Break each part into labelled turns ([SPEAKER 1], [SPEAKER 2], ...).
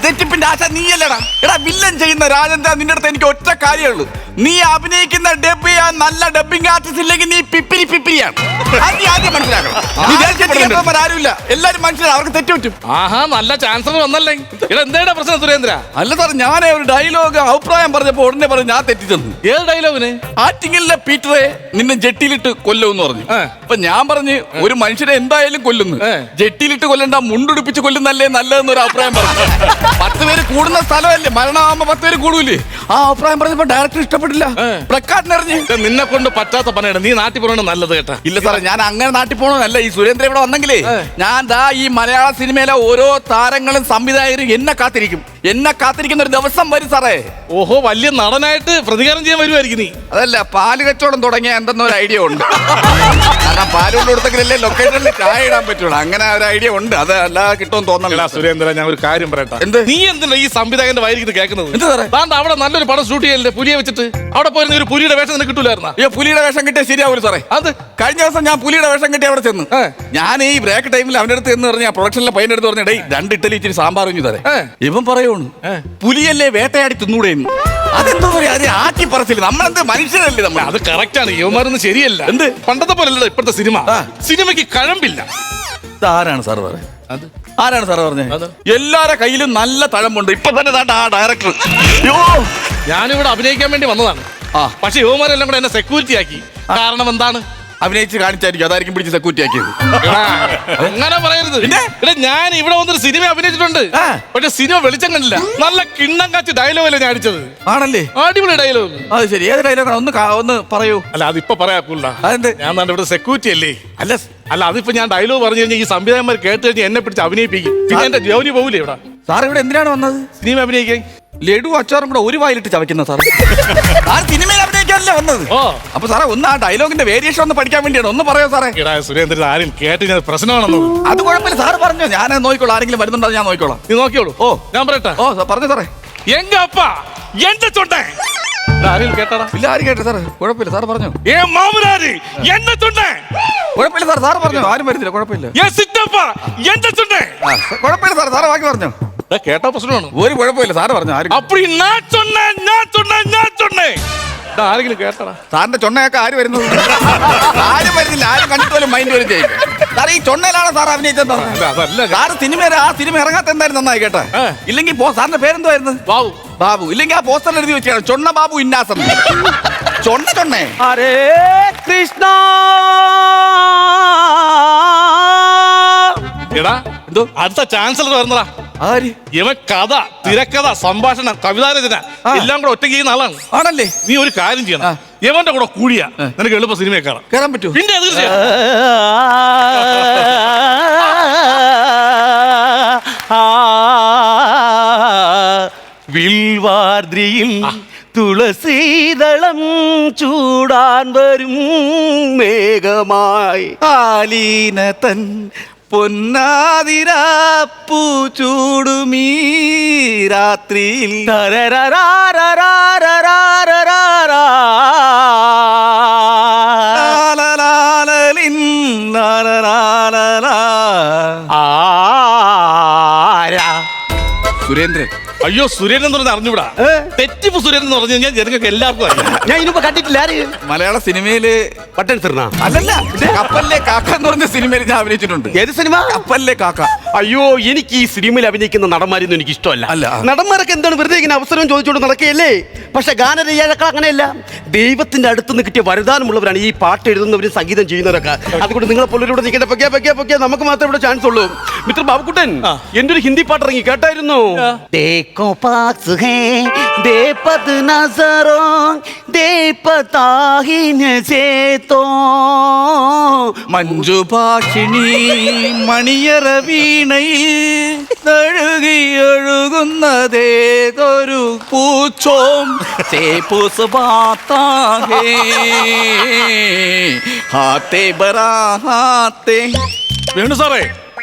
[SPEAKER 1] തെറ്റിപ്പിന്റെ ആശ നീയല്ലടാ. എടാ വില്ലൻ ചെയ്യുന്ന രാജേന്ദ്ര നിന്റെ അടുത്ത് എനിക്ക് ഒറ്റ കാര്യമുള്ളൂ. നീ അഭിനയിക്കുന്ന ഡബ് ചെയ്യാൻ നല്ല ഡബിംഗ് ആർട്ടിസ്റ്റ് ഇല്ലെങ്കിൽ നീ പിപ്പിരിയാണ്. നീ ആദ്യം മനസ്സിലാക്കണം. ആരുമില്ല, എല്ലാരും മനസ്സിലാവും, അവർക്ക് തെറ്റുപറ്റും.
[SPEAKER 2] ആഹാ, നല്ല ചാൻസർ വന്നല്ലേ. എന്താ പ്രശ്നം സുരേന്ദ്ര?
[SPEAKER 1] അല്ല സാർ, ഞാൻ ഒരു ഡയലോഗ് അഭിപ്രായം പറഞ്ഞപ്പോ ഉടനെ പറഞ്ഞു ഞാൻ തെറ്റിച്ചെന്ന്.
[SPEAKER 2] ഏത് ഡയലോഗിന്?
[SPEAKER 1] ആറ്റിങ്ങലിലെ പീറ്ററെ നിന്നെ ജെട്ടിയിലിട്ട് കൊല്ലുമെന്ന് പറഞ്ഞു. അപ്പൊ ഞാൻ പറഞ്ഞു ഒരു മനുഷ്യനെ എന്തായാലും കൊല്ലുന്നു, ജെട്ടിയിലിട്ട് കൊല്ലണ്ട മുണ്ടുടിപ്പിച്ച് കൊല്ലുന്നല്ലേ നല്ലതെന്നൊരു അഭിപ്രായം പറഞ്ഞു. 10 പേര് കൂടുന്ന സ്ഥലമല്ലേ, മരണമാകുമ്പോ 10 പേര് കൂടൂലേ. ആ അഭിപ്രായം പറഞ്ഞപ്പോ ഡയറക്ടർ ഇഷ്ടപ്പെട്ടില്ല, പ്രക്കാട്ടിനെറിഞ്ഞ്.
[SPEAKER 2] നിന്നെ കൊണ്ട് പറ്റാത്ത പണിയാണ്, നീ നാട്ടിൽ പോകണം നല്ലത് കേട്ടാ.
[SPEAKER 1] ഇല്ല സാറേ, ഞാൻ അങ്ങനെ നാട്ടിൽ പോകണമെന്നല്ല. ഈ സുരേന്ദ്രൻ ഇവിടെ വന്നെങ്കിലേ ഞാൻ ദാ ഈ മലയാള സിനിമയിലെ ഓരോ താരങ്ങളും സംവിധായകരും എന്നെ കാത്തിരിക്കുന്ന ഒരു ദിവസം വരും സാറേ.
[SPEAKER 2] ഓഹോ, വലിയ നടനായിട്ട് പ്രതികാരം ചെയ്യാൻ വരുമായിരിക്കും നീ.
[SPEAKER 1] അതല്ല, പാല് കച്ചവടം തുടങ്ങിയ എന്തെന്നൊരു ഐഡിയ ഉണ്ട്. കാരണം പാല് കൊണ്ട് കൊടുത്തെങ്കിലല്ലേ ലൊക്കേഷനിൽ ചായ ഇടാൻ പറ്റുള്ളൂ. അങ്ങനെ ഒരു ഐഡിയ ഉണ്ട്, അത് അല്ലാതെ കിട്ടുമെന്ന് തോന്നല.
[SPEAKER 2] സുരേന്ദ്ര, ഞാൻ ഒരു കാര്യം പറയട്ടെ.
[SPEAKER 1] എന്ത്?
[SPEAKER 2] നീ എന്തിനാ ഈ സംവിധായകന്റെ വയറിക്കുന്നത് കേൾക്കുന്നത്?
[SPEAKER 1] എന്ത് സാറേ?
[SPEAKER 2] താണ്ട് അവിടെ നല്ലൊരു പടം ഷൂട്ട് ചെയ്യല്ലേ, പുലിയെ വെച്ചിട്ട്. അവിടെ പോയിരുന്ന ഒരു പുലിയുടെ വേഷം നിനക്ക് കിട്ടൂലായിരുന്നാ?
[SPEAKER 1] ഈ പുലിയുടെ വേഷം കിട്ടിയാൽ ശരിയാവൂല സാറേ.
[SPEAKER 2] അത്
[SPEAKER 1] കഴിഞ്ഞ ദിവസം ഞാൻ പുലിയുടെ വേഷം കിട്ടി അവിടെ ചെന്ന്. ഞാൻ ഈ ബ്രേക്ക് ടൈമിൽ അവന്റെ അടുത്ത് എന്ന് പറഞ്ഞ പ്രൊഡക്ഷനിലെ പയ്യന്റെ അടുത്ത് പറഞ്ഞേ, 2 ഇഡ്ഡലി ഇച്ചിരി സാമ്പാർ കുഞ്ഞു തരേ. ഇവൻ പറയൂണ് പുലിയല്ലേ വേട്ടയാടി തിന്നൂടെന്ന്. അതെന്തോ പറയാ, അത് ആക്കി പറച്ചില്ല. നമ്മളെന്ത് മനുഷ്യരല്ലേ നമ്മൾ.
[SPEAKER 2] അത് കറക്റ്റ് ആണ്, യുവമാരൊന്നും ശരിയല്ല. എന്ത് പണ്ടത്തെ പോലെയല്ല ഇപ്പോഴത്തെ സിനിമയ്ക്ക് കഴമ്പില്ല.
[SPEAKER 1] ആരാണ് സാർ പറയുന്നത്? ആരാണ് സാർ പറഞ്ഞത്? എല്ലാരുടെ കയ്യിലും നല്ല തഴമ്പുണ്ട്. ഇപ്പൊ തന്നെ ആ ഡയറക്ടർ.
[SPEAKER 2] ഞാനിവിടെ അഭിനയിക്കാൻ വേണ്ടി വന്നതാണ്. പക്ഷെ യുവമാരെല്ലാം കൂടെ എന്നെ സെക്യൂരിറ്റി ആക്കി. കാരണം എന്താണ്?
[SPEAKER 1] അഭിനയിച്ച് കാണിച്ചായിരിക്കും, അതായിരിക്കും പിടിച്ച് സെക്യൂരിറ്റി ആക്കിയത്.
[SPEAKER 2] അങ്ങനെ പറയരുത്. ഞാൻ ഇവിടെ വന്നൊരു സിനിമ അഭിനയിച്ചിട്ടുണ്ട്, പക്ഷെ സിനിമ വെളിച്ചം കണ്ടില്ല. നല്ല കിണ്ണം കാച്ച് ഡയലോഗല്ലേ ഞാൻ അടിച്ചത്. ആണല്ലേ? അടിപൊളി ഡയലോഗ്. അത് ശരി, ഏത് ഡയലോഗാണ്? ഒന്ന് പറയൂ. അല്ല, അതിപ്പോ പറയാക്കൂല. അതെന്ത്? ഞാൻ ഇവിടെ സെക്യൂരിറ്റി അല്ലേ. അല്ല അതിപ്പോ ഞാൻ ഡയലോഗ് പറഞ്ഞു കഴിഞ്ഞാൽ ഈ സംവിധായകന്മാർ കേട്ട് കഴിഞ്ഞാൽ എന്നെ പിടിച്ച് അഭിനയിപ്പിക്കും. പിന്നെ എന്റെ ജോലി പോകില്ലേ ഇവിടെ. സാർ ഇവിടെ എന്തിനാണ് വന്നത്? സിനിമ അഭിനയിക്കാൻ. ലഡു അച്ചാറും കൂടെ ഒരു വായിലിട്ട് ചവയ്ക്കുന്ന സാർ. സിനിമയിൽ അഭിനയിക്കാനല്ലേ വന്നത്? അപ്പൊ സാറേ ഒന്ന് ആ ഡയലോഗിന്റെ വേരിയേഷൻ ഒന്ന് പഠിക്കാൻ വേണ്ടിയാണ്. ഒന്ന് പറയോ സാറേ? സുരേന്ദ്രൻ ആരും കേട്ട് ഞാൻ പ്രശ്നമാണെന്ന്. അത് കുഴപ്പമില്ല സാർ പറഞ്ഞോ, ഞാൻ നോക്കിക്കോളാം. ആരെങ്കിലും വരുന്നുണ്ടോ ഞാൻ നോക്കിക്കോളാം. നീ നോക്കിയോളൂ. ഞാൻ പറയട്ടെ? പറഞ്ഞു സാറേ. എന്റെ അപ്പ എന്റെ ചൊണ്ടേ. ആരെങ്കിലും കേട്ടാ? ഇല്ല, ആരും കേട്ടെ സാർ. കുഴപ്പമില്ല സാർ പറഞ്ഞു. കുഴപ്പമില്ല സാർ, സാർ പറഞ്ഞു. ആരും വരുന്നില്ല, കുഴപ്പമില്ല. കുഴപ്പമില്ല സാർ, സാറ് ബാക്കി പറഞ്ഞു. കേട്ട പ്രശ്നമാണ്, ഒരു കുഴപ്പമില്ല സാറ് പറഞ്ഞു. ആരെങ്കിലും കേട്ടടാ? സാറിന്റെ ചൊണ്ണയൊക്കെ ആര് വരുന്നത്? ആരും വരുന്നില്ല, ആരും കണ്ടിട്ട് പോലും മൈൻഡ് വരും ചെയ്യും. സാർ ഈ ചൊണ്ണയിലാണ് സാർ അഭിനയിച്ചത്. സാറ് ആ സിനിമ ഇറങ്ങാത്ത എന്തായാലും നന്നായി കേട്ടാ. ഇല്ലെങ്കിൽ സാറിന്റെ പേരെന്തുവായിരുന്നു? ബാബു. ഇല്ലെങ്കിൽ ആ പോസ്റ്ററിൽ എഴുതി വെച്ചാണ് ചൊണ്ണ ബാബു ഇന്നാസം. ചൊണ്ണേ. ഹരേ കൃഷ്ണ. എടാ, എന്തോ അടുത്ത ചാൻസലർ വരുന്നടാ. ഇവൻ കഥ, തിരക്കഥ, സംഭാഷണം, കവിതാരചന എല്ലാം കൂടെ ഒറ്റയ്ക്ക് ചെയ്യുന്ന ആളാണ്. ആണല്ലേ? നീ ഒരു കാര്യം ചെയ്യണം, ഇവന്റെ കൂടെ കൂടിയാ നിനക്ക് എളുപ്പ സിനിമയെ കയറാൻ പറ്റും. പിന്നെ
[SPEAKER 3] വിൽവാർദ്രിയിൽ തുളസീതളം ചൂടാൻ വരും മേഘമായി
[SPEAKER 1] ആലീനതൻ പൊന്നാതിരാപ്പൂ ചൂടുമീ രാത്രിയിൽ. സുരേന്ദ്രൻ.
[SPEAKER 2] അയ്യോ, സുരേന്ദ്രൻ എന്ന് പറഞ്ഞാൽ അറിഞ്ഞൂടാ. തെറ്റിപ്പ് സുരേന്ദ്രൻ എന്ന് പറഞ്ഞു കഴിഞ്ഞാൽ ജനങ്ങൾക്ക് എല്ലാവർക്കും അറിയാം.
[SPEAKER 3] ഞാൻ ഇനിയിപ്പോ കണ്ടിട്ടില്ല.
[SPEAKER 1] മലയാള സിനിമയില്
[SPEAKER 3] പട്ടെടുത്തിരുന്ന
[SPEAKER 1] അല്ലല്ല, കപ്പലിലെ കാക്ക എന്ന് പറഞ്ഞ സിനിമയിൽ ഞാൻ അഭിനയിച്ചിട്ടുണ്ട്.
[SPEAKER 3] ഏത് സിനിമ?
[SPEAKER 1] കപ്പലിലെ കാക്ക.
[SPEAKER 3] അയ്യോ, എനിക്ക് ഈ സിനിമയിൽ അഭിനയിക്കുന്ന നടന്മാരൊന്നും എനിക്ക് ഇഷ്ടമല്ല. നടന്മാരൊക്കെ എന്താണ് വെറുതെ ഇങ്ങനെ അവസരം ചോദിച്ചോണ്ട് നടക്കുകയല്ലേ? പക്ഷെ ഗാനരചയിതാക്കൾ അങ്ങനെയല്ല. ദൈവത്തിന്റെ അടുത്തുനിന്ന് കിട്ടിയ വരദാനമുള്ളവരാണ് ഈ പാട്ട് എഴുതുന്നവരും സംഗീതം ചെയ്യുന്നവരൊക്കെ. അതുകൊണ്ട് നിങ്ങളെ പൊള്ളൂടെ നിൽക്കേണ്ട പൊക്കെ നമുക്ക് മാത്രമേ ഇവിടെ ചാൻസ് ഉള്ളൂ. മിസ്റ്റർ ബാബുക്കുട്ടൻ, എന്റെ ഒരു ഹിന്ദി പാട്ട് ഇറങ്ങി കേട്ടായിരുന്നു.
[SPEAKER 1] മഞ്ജു ഭാഷിണി മണിയറ വീണയിൽ തഴുകിയൊഴുകുന്നതേതൊരു പൂച്ചോം ചേപ്പൂസ് ബാത്താഹേ ഹാത്തേ ബറാഹാത്തേ.
[SPEAKER 2] വേണു സാറേ,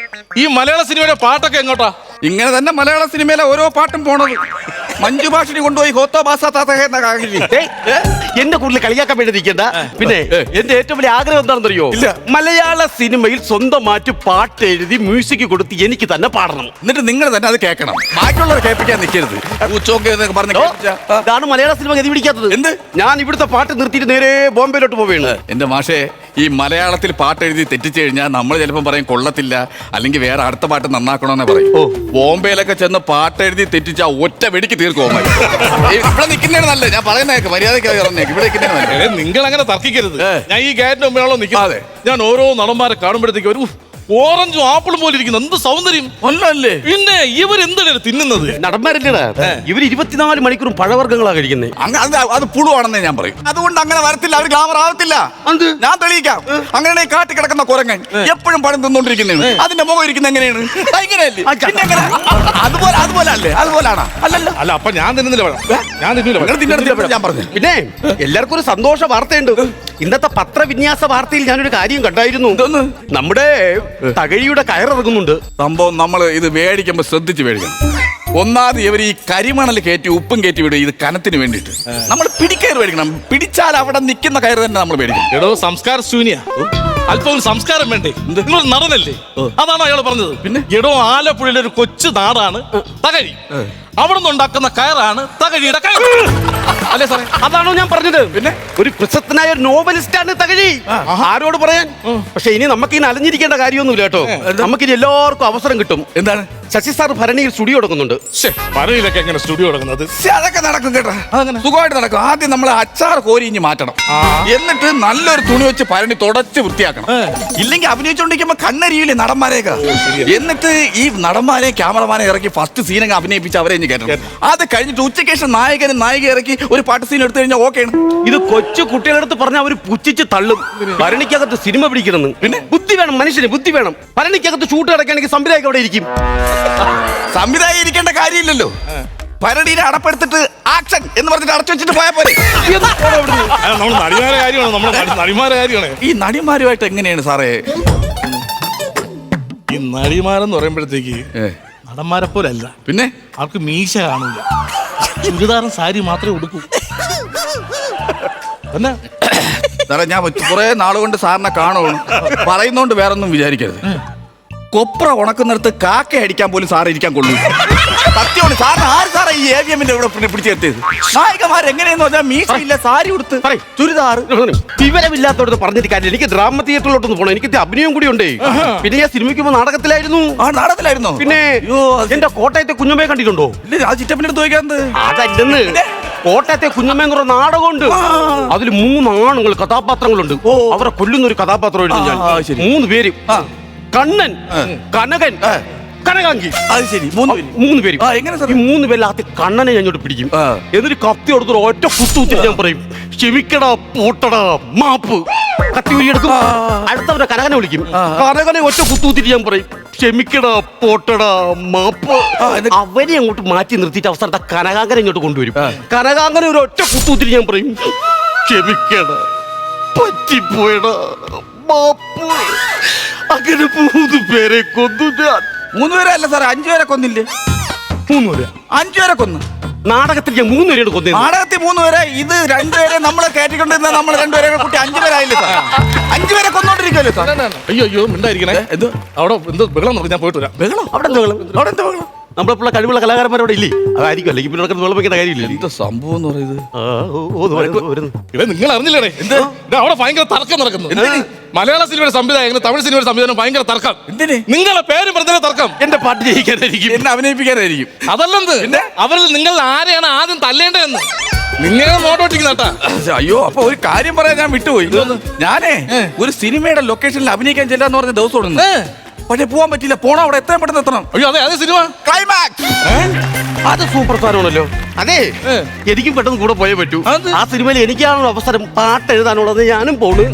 [SPEAKER 2] ഈ മലയാള സിനിമയുടെ പാട്ടൊക്കെ എങ്ങോട്ടാ?
[SPEAKER 1] ഇങ്ങനെ തന്നെ മലയാള സിനിമയിലെ ഓരോ പാട്ടും പോണത്. മഞ്ജു ഭാഷിണി കൊണ്ടുപോയി ഹോത്തോ ബാസാ
[SPEAKER 3] എന്റെ കൂടുതൽ കളിയാക്കാൻ വേണ്ടി നിൽക്കണ്ട. പിന്നെ എന്റെ ഏറ്റവും വലിയ ആഗ്രഹം എന്താണെന്നറിയോ? മലയാള സിനിമയിൽ സ്വന്തമായിട്ട് പാട്ട് എഴുതി മ്യൂസിക് കൊടുത്ത് എനിക്ക് തന്നെ പാടണം.
[SPEAKER 1] എന്നിട്ട് നിങ്ങൾ തന്നെ അത് കേൾക്കണം, ബാക്കിയുള്ളവർ കേൾപ്പിക്കാൻ നിൽക്കരുത്.
[SPEAKER 3] ഇതാണ് മലയാള സിനിമ ഗതി പിടിക്കാത്തത്.
[SPEAKER 1] എന്ത്?
[SPEAKER 3] ഞാൻ ഇവിടുത്തെ പാട്ട് നിർത്തിയിട്ട് നേരെ ബോംബെയിലോട്ട് പോവുകയാണ്.
[SPEAKER 1] എന്റെ മാഷേ, ഈ മലയാളത്തിൽ പാട്ട് എഴുതി തെറ്റിച്ചു കഴിഞ്ഞാൽ നമ്മൾ ചിലപ്പോൾ പറയും കൊള്ളത്തില്ല, അല്ലെങ്കിൽ വേറെ അടുത്ത പാട്ട് നന്നാക്കണമെന്ന് പറയും. ബോംബെയിലൊക്കെ ചെന്ന് പാട്ട് എഴുതി തെറ്റിച്ചാ ഒറ്റ വെടിക്ക് തീർക്കും. ഇവിടെ നിൽക്കുന്നതാണ് നല്ലത്. ഞാൻ പറയുന്നേക്ക് മര്യാദയ്ക്ക് പറഞ്ഞേക്ക്, ഇവിടെ നിൽക്കുന്നതാണ്.
[SPEAKER 2] നിങ്ങൾ അങ്ങനെ തർക്കിക്കരുത്. ഞാൻ ഈ ഗാറ്റിന്റെ മുമ്പിലാണോ നിൽക്കുന്നത്? ഞാൻ ഓരോ നടന്മാരെ കാണുമ്പോഴത്തേക്ക് ഒരു ഓറഞ്ചും ആപ്പിളും പോലെ ഇരിക്കുന്ന എന്ത് സൗന്ദര്യം ഒന്നല്ലേ. പിന്നെ ഇവരെന്താണ് തിന്നുന്നത്?
[SPEAKER 3] നടന്മാരല്ലേടാ ഇവർ 24 മണിക്കൂറും പഴവർഗ്ഗങ്ങളാണ് കഴിക്കുന്നത്.
[SPEAKER 1] അത് പുളുവാണെന്നേ ഞാൻ പറയും. അതുകൊണ്ട് അങ്ങനെ വരത്തില്ല, അവർ ഗ്ലാമർ ആവത്തില്ല. ഞാൻ തെളിയിക്കാം. അങ്ങനെ കാട്ടി കിടക്കുന്ന കുരങ്ങൻ എപ്പോഴും പഴം തിന്നോണ്ടിരിക്കുന്നതാണ്. അതിന്റെ മുഖം ഇരിക്കുന്ന എങ്ങനെയാണ്? അതുപോലെ അല്ലേ? അതുപോലാണോ? അല്ലല്ലോ.
[SPEAKER 2] അല്ല, അപ്പൊ ഞാൻ തിന്നുന്നില്ല പഴം. ഞാൻ തിന്നില്ല.
[SPEAKER 1] ഞാൻ പറഞ്ഞു.
[SPEAKER 3] പിന്നെ എല്ലാവർക്കും ഒരു സന്തോഷ വാർത്തയുണ്ട്. ഇന്നത്തെ പത്രവിന്യാസ വാർത്തയിൽ ഞാനൊരു കാര്യം കണ്ടായിരുന്നു. നമ്മുടെ തകഴിയുടെ കയറിറങ്ങുന്നുണ്ട്.
[SPEAKER 1] സംഭവം നമ്മൾ ഇത് മേടിക്കുമ്പോ ശ്രദ്ധിച്ച് മേടിക്കണം. ഒന്നാമത് ഇവർ ഈ കരിമണൽ കയറ്റി ഉപ്പും കയറ്റി വിടും ഇത് കനത്തിന് വേണ്ടിയിട്ട്. നമ്മൾ പിടിക്കയർ മേടിക്കണം. പിടിച്ചാൽ അവിടെ നിൽക്കുന്ന കയറ് തന്നെ നമ്മൾ മേടിക്കണം.
[SPEAKER 2] എടോ സംസ്കാര ശൂന്യ, അല്പം സംസ്കാരം വേണ്ടേ? നിങ്ങൾ നടനല്ലേ? അതാണ് അയാൾ പറഞ്ഞത്. പിന്നെ എടോ ആലപ്പുഴയിലെ ഒരു കൊച്ചു നാടാണ് തകഴി. അവിടെ നിന്ന് ഉണ്ടാക്കുന്ന കയറാണ് തകഴിയുടെ കയർ.
[SPEAKER 3] അല്ലേ സാറേ? അതാണോ ഞാൻ പറഞ്ഞത്? പിന്നെ ഒരു പ്രശസ്തനായ ഒരു നോവലിസ്റ്റാണ് തകഴി. ആരോട് പറയാൻ? പക്ഷെ ഇനി നമുക്ക് ഇനി അലഞ്ഞിരിക്കേണ്ട കാര്യമൊന്നുമില്ല കേട്ടോ. നമുക്കിനി എല്ലാവർക്കും അവസരം കിട്ടും.
[SPEAKER 1] എന്താണ്?
[SPEAKER 3] ശശി സാർ ഭരണിയിൽ സ്റ്റുഡിയോ തുടങ്ങുന്നുണ്ട്.
[SPEAKER 2] ഭരണിയിലൊക്കെ എങ്ങനെ സ്റ്റുഡിയോ തുടങ്ങുന്നത്?
[SPEAKER 1] അതൊക്കെ നടക്കും കേട്ടോ, സുഖമായിട്ട് നടക്കും. ആദ്യം നമ്മൾ അച്ചാർ കോരി ഇഞ്ഞ് മാറ്റണം. എന്നിട്ട് നല്ലൊരു തുണി വെച്ച് ഭരണി തുടച്ച് വൃത്തിയാക്കണം. ഇല്ലെങ്കിൽ അഭിനയിച്ചോണ്ടിരിക്കുമ്പോ കണ്ണരിയില്ലേ നടന്മാരെയൊക്കെ. എന്നിട്ട് ഈ നടന്മാരെ ക്യാമറമാനെ ഇറക്കി ഫസ്റ്റ് സീനൊക്കെ അഭിനയിപ്പിച്ച് അവരെ ഇഞ്ഞ് കയറ്റണം. അത് കഴിഞ്ഞിട്ട് ഉച്ചയ്ക്ക് ശേഷം നായകനും നായിക ഇറക്കി ഒരു പാട്ട് സീൻ എടുത്തു കഴിഞ്ഞാൽ ഓക്കെയാണ്.
[SPEAKER 3] ഇത് കൊച്ചു കുട്ടികളെടുത്ത് പറഞ്ഞാൽ അവർ പുച്ഛിച്ച് തള്ളും. ഭരണിക്കകത്ത് സിനിമ പിടിക്കണം. പിന്നെ ബുദ്ധി വേണം, മനുഷ്യന് ബുദ്ധി വേണം. ഭരണിക്കകത്ത് ഷൂട്ട് കിടക്കുകയാണെങ്കിൽ സംവിധായകൻ അവിടെ ഇരിക്കും.
[SPEAKER 1] സംവിധായകം ഇരിക്കേണ്ട കാര്യമില്ലല്ലോ. ഭരണിനെ അടപ്പെടുത്തിട്ട് ആക്ഷൻ എന്ന് പറഞ്ഞിട്ട് അടച്ചു വെച്ചിട്ട് പോയാൽ പോലെ.
[SPEAKER 2] നടിമാരുടെ കാര്യമാണ്.
[SPEAKER 1] ഈ നടിമാരുമായിട്ട് എങ്ങനെയാണ് സാറേ?
[SPEAKER 2] ഈ നടിമാരെന്ന് പറയുമ്പോഴത്തേക്ക് നടന്മാരെ പോലല്ല.
[SPEAKER 1] പിന്നെ
[SPEAKER 2] അവർക്ക് മീശ കാണില്ല, ചുരിദാറും സാരി മാത്രമേ ഉടുക്കൂ. എന്നാ
[SPEAKER 1] സാറേ, ഞാൻ കുറെ നാളുകൊണ്ട് സാറിനെ കാണുകയാണ്. പറയുന്നോണ്ട് വേറൊന്നും വിചാരിക്കരുത്. കൊപ്ര ഉണക്കുന്നിടത്ത് കാക്ക അടിക്കാൻ പോലും സാറ് ഇരിക്കാൻ കൊള്ളു. സത്യമാണ്. സാറിന് ആര് സാറേ ഈ AVM-ന്റെ ഇവിടെ പിടിച്ചെത്തിയത്? നായികമാർ എങ്ങനെയെന്ന് പറഞ്ഞാൽ മീശയില്ല, സാരി ഉടുത്ത് ചുരിദാർ.
[SPEAKER 3] വിവരമില്ലാത്തോടത്ത് പറഞ്ഞിട്ട് കാര്യം. എനിക്ക് ഡ്രാമ തിയേറ്ററിലോട്ടൊന്ന് പോകണം. എനിക്ക് അഭിനയം കൂടി ഉണ്ട്. പിന്നെ ഞാൻ സിനിമയ്ക്ക് നാടകത്തിലായിരുന്നു.
[SPEAKER 1] നാടകത്തിലായിരുന്നോ?
[SPEAKER 3] പിന്നെ എന്റെ കോട്ടയത്തെ കുഞ്ഞമ്മയെ കണ്ടിട്ടുണ്ടോ?
[SPEAKER 1] ആ ചിറ്റപ്പിന്റെ അടുത്ത് ചോദിക്കാന്ത്.
[SPEAKER 3] അതല്ലെന്ന്. കോട്ടയത്തെ കുഞ്ഞമ്മ എന്ന് പറഞ്ഞ നാടകമുണ്ട്. അതിൽ 3 ആണുങ്ങൾ കഥാപാത്രങ്ങളുണ്ട്. അവരെ കൊല്ലുന്ന ഒരു കഥാപാത്രം എഴുതി ഞാൻ. 3 പേര്: കണ്ണൻ, കനകൻ, കനകാങ്കി.
[SPEAKER 1] അത് ശരി, 3
[SPEAKER 3] പേര്. എങ്ങനെ ഈ 3 പേരിൽ ആദ്യം കണ്ണനെ ഞാൻ ഇങ്ങോട്ട് പിടിക്കും. എന്നിട്ട് കത്തി കൊടുത്തൊരു ഒറ്റ കുത്തുകുത്തിട്ട് ഞാൻ പറയും, ക്ഷമിക്കടാ പോട്ടടാ മാപ്പ്. കത്തി ഉരിയെടുക്കും. അടുത്തവരെ കനകനെ വിളിക്കും. കനകനെ ഒറ്റ കുത്തുകുത്തിട്ട് ഞാൻ പറയും, ക്ഷമിക്കടാ പോട്ടടാ മാപ്പ്. അവനെ അങ്ങോട്ട് മാറ്റി നിർത്തിയിട്ട് അവസാനത്തെ കനകാങ്കനെ ഇങ്ങോട്ട് കൊണ്ടുവരും. കനകാങ്കനെ ഒരു ഒറ്റ കുത്തുകുത്തിട്ട് ഞാൻ പറയും, ക്ഷമിക്കടാ പറ്റിപ്പോയടാ മാപ്പ്. അങ്ങനെ 3 പേരെ കൊന്നു ഞാൻ.
[SPEAKER 1] 3 പേരെ അല്ല സാറേ, 5 പേരെ കൊന്നില്ലേ?
[SPEAKER 3] 3 പേരെ?
[SPEAKER 1] 5 പേരെ കൊന്നു.
[SPEAKER 3] നാടകത്തിൽ ഞാൻ 3 പേരെയാണ് കൊന്നത്.
[SPEAKER 1] നാടകത്തിൽ 3 പേരെ. ഇത് 2 പേരെ നമ്മളെ കയറ്റിക്കൊണ്ടിരുന്ന നമ്മൾ 2 പേരെ കൂട്ടി 5 പേരായില്ലേ സാർ? 5 പേരെ കൊന്നോണ്ടിരിക്കുമല്ലോ സാർ.
[SPEAKER 2] അയ്യോ മിണ്ടായിരിക്കണേ. അവിടെ എന്തോ ബഹളം നോക്കി, ഞാൻ പോയിട്ട് വരാം.
[SPEAKER 3] ബഹളം? അവിടെ എന്താ ബഹളം? അവിടെ എന്താ ബഹളം? നമ്മളെപ്പോഴുള്ള കഴിവുള്ള കലാകാരന്മാരോടെ ഇല്ലേ? അതായിരിക്കും. അല്ലെങ്കിൽ പിന്നെ വിളപ്പിക്കേണ്ട കാര്യമില്ല.
[SPEAKER 1] എന്താ സംഭവം എന്ന് പറയുന്നത്?
[SPEAKER 2] നിങ്ങൾ അറിഞ്ഞില്ലേ? അവിടെ ഭയങ്കര തർക്കം നടക്കുന്നു. മലയാള സിനിമയുടെ സംവിധായകന് തമിഴ് സിനിമയുടെ സംവിധാനം ഭയങ്കര തർക്കം.
[SPEAKER 1] എന്തിന്?
[SPEAKER 2] നിങ്ങളെ പേര് പറഞ്ഞ തർക്കം.
[SPEAKER 3] എന്റെ പാട്ട് ജയിക്കാനായിരിക്കും,
[SPEAKER 1] എന്നെ അഭിനയിപ്പിക്കാനായിരിക്കും.
[SPEAKER 2] അതല്ലെന്ത്, അവരിൽ നിങ്ങൾ ആരെയാണ് ആദ്യം തല്ലേണ്ടതെന്ന് നിങ്ങളെ നോട്ടോട്ടിക്കുന്നേട്ടാ.
[SPEAKER 1] അയ്യോ, അപ്പൊ ഒരു കാര്യം പറയാൻ ഞാൻ വിട്ടുപോയി. ഞാനേ ഒരു സിനിമയുടെ ലൊക്കേഷനിൽ അഭിനയിക്കാൻ ചെല്ലാന്ന് പറഞ്ഞ ദിവസം ഓടുന്നു. പക്ഷെ പോവാൻ പറ്റില്ല. പോണം, അവിടെ എത്രയും പെട്ടെന്ന് എത്തണം.
[SPEAKER 2] അയ്യോ, അതെ സിനിമ
[SPEAKER 1] ക്ലൈമാക്സ്.
[SPEAKER 3] അത് സൂപ്പർ സ്റ്റാറാണല്ലോ. അതെ, എനിക്കും പെട്ടെന്ന് കൂടെ പോയേ പറ്റൂ. ആ സിനിമയിൽ എനിക്കാണല്ലോ അവസരം പാട്ട് എഴുതാനുള്ളത്. ഞാനും പോണ്.